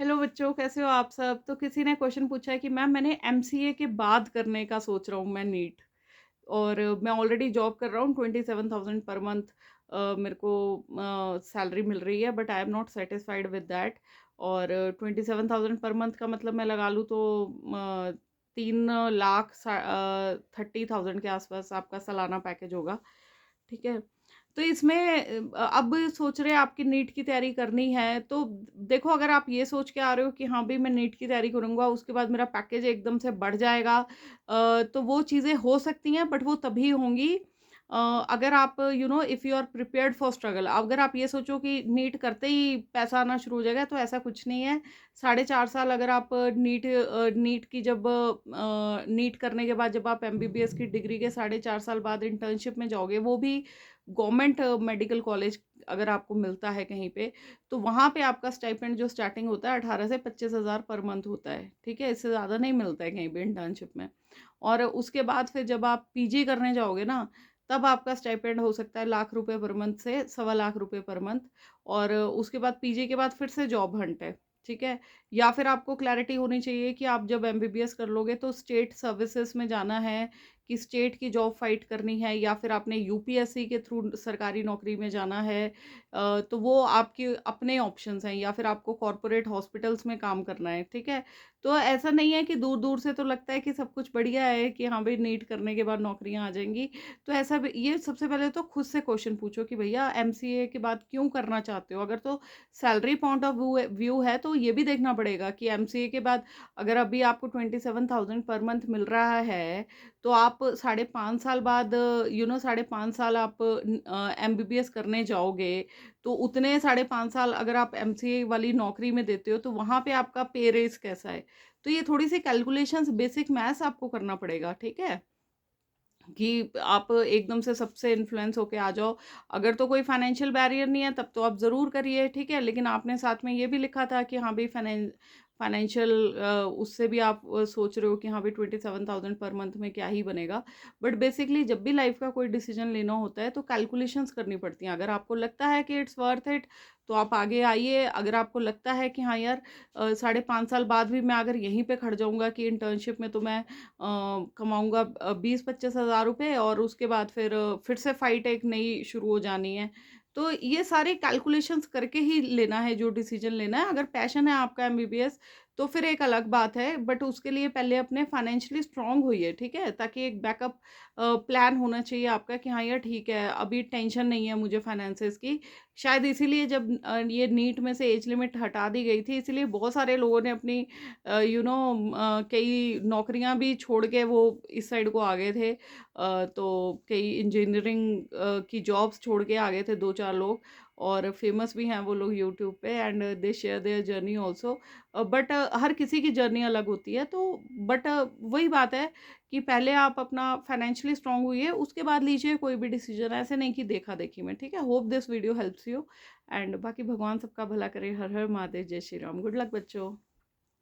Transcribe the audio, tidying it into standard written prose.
Hello बच्चों, कैसे हो आप सब? तो किसी ने क्वेश्चन पूछा है कि मैम मैंने एमसीए के बाद करने का सोच रहा हूँ मैं नीट। और मैं ऑलरेडी जॉब कर रहा हूँ 27,000 पर मंथ। मेरे को सैलरी मिल रही है, but I am not satisfied with that. और 27,000 पर मंथ का मतलब मैं लगा लूँ तो 3 लाख 30,000 के आसपास आपका सालाना पैकेज होगा। ठीक है। तो इसमें अब सोच रहे हैं आपकी नीट की तैयारी करनी है, तो देखो, अगर आप ये सोच के आ रहे हो कि हाँ भाई मैं नीट की तैयारी करूंगा, उसके बाद मेरा पैकेज एकदम से बढ़ जाएगा, तो वो चीज़ें हो सकती हैं, बट वो तभी होंगी अगर आप if you are prepared for struggle. अगर आप ये सोचो कि नीट करते ही पैसा आना शुरू हो जाएगा, तो ऐसा कुछ नहीं है। 4.5 साल अगर आप नीट की जब नीट करने के बाद जब आप एमबीबीएस की डिग्री के 4.5 साल बाद इंटर्नशिप में जाओगे, वो भी गवर्नमेंट मेडिकल कॉलेज अगर आपको मिलता है कहीं पे, तो वहाँ पे आपका स्टाइपेंड जो स्टार्टिंग होता है 18 से 25,000 पर मंथ होता है। ठीक है, इससे ज़्यादा नहीं मिलता है कहीं पे इंटर्नशिप में। और उसके बाद फिर जब आप पीजी करने जाओगे ना, तब आपका स्टाइपेंड हो सकता है ₹1,00,000 पर मंथ से ₹1,25,000 पर मंथ। और उसके बाद पीजी के बाद फिर से जॉब हंट है। ठीक है। या फिर आपको क्लैरिटी होनी चाहिए कि आप जब एमबीबीएस कर लोगे तो स्टेट सर्विसेज में जाना है, कि स्टेट की जॉब फाइट करनी है, या फिर आपने यूपीएससी के थ्रू सरकारी नौकरी में जाना है। तो वो आपके अपने ऑप्शंस हैं, या फिर आपको कॉरपोरेट हॉस्पिटल्स में काम करना है। ठीक है। तो ऐसा नहीं है कि दूर दूर से तो लगता है कि सब कुछ बढ़िया है, कि हाँ भाई नीट करने के बाद नौकरियां आ जाएंगी। तो ऐसा ये सबसे पहले तो खुद से क्वेश्चन पूछो कि भैया एमसीए के बाद क्यों करना चाहते हो। अगर तो सैलरी पॉइंट ऑफ व्यू है, तो ये भी देखना पड़ेगा कि एमसीए के बाद अगर अभी आपको 27,000 पर मंथ मिल रहा है, तो आप 5.5 साल बाद 5.5 साल आप एमबीबीएस करने जाओगे, तो उतने 5.5 साल अगर आप एमसीए वाली नौकरी में देते हो, तो वहां पे आपका पे रेस कैसा है। तो ये थोड़ी सी कैलकुलेशंस, बेसिक मैथ्स आपको करना पड़ेगा। ठीक है, कि आप एकदम से सबसे इन्फ्लुएंस होके आ जाओ। अगर तो कोई फाइनेंशियल बैरियर नहीं है, तब तो आप ज़रूर करिए। ठीक है, लेकिन आपने साथ में ये भी लिखा था कि हाँ भाई फाइनेंशियल, उससे भी आप सोच रहे हो कि हाँ भाई 27,000 पर मंथ में क्या ही बनेगा। बट बेसिकली जब भी लाइफ का कोई डिसीजन लेना होता है, तो कैलकुलेशंस करनी पड़ती हैं। अगर आपको लगता है कि इट्स वर्थ इट, तो आप आगे आइए। अगर आपको लगता है कि हाँ यार 5.5 साल बाद भी मैं अगर यहीं पे खड़ जाऊंगा कि इंटर्नशिप में, तो मैं कमाऊंगा 20-25 हज़ार रुपये, और उसके बाद फिर से फाइट एक नई शुरू हो जानी है। तो ये सारे कैलकुलेशंस करके ही लेना है जो डिसीजन लेना है। अगर पैशन है आपका एमबीबीएस, तो फिर एक अलग बात है, बट उसके लिए पहले अपने फाइनेंशियली स्ट्रांग होइए। ठीक है, ताकि एक बैकअप प्लान होना चाहिए आपका कि हाँ यार ठीक है, अभी टेंशन नहीं है मुझे फाइनेंसेस की। शायद इसीलिए जब ये नीट में से एज लिमिट हटा दी गई थी, इसीलिए बहुत सारे लोगों ने अपनी कई नौकरियां भी छोड़ के वो इस साइड को आ गए थे। तो कई इंजीनियरिंग की जॉब्स छोड़ के आ गए थे 2-4 लोग। और फेमस भी हैं वो लोग यूट्यूब पे, and they share their journey also. But हर किसी की जर्नी अलग होती है। तो बट वही बात है कि पहले आप अपना फाइनेंशियली स्ट्रांग हुई, उसके बाद लीजिए कोई भी डिसीजन। ऐसे नहीं कि देखा देखी में। ठीक है, hope this video helps you. And बाकी भगवान सबका भला करे। हर हर महादेव, जय श्री राम। गुड लक बच्चों।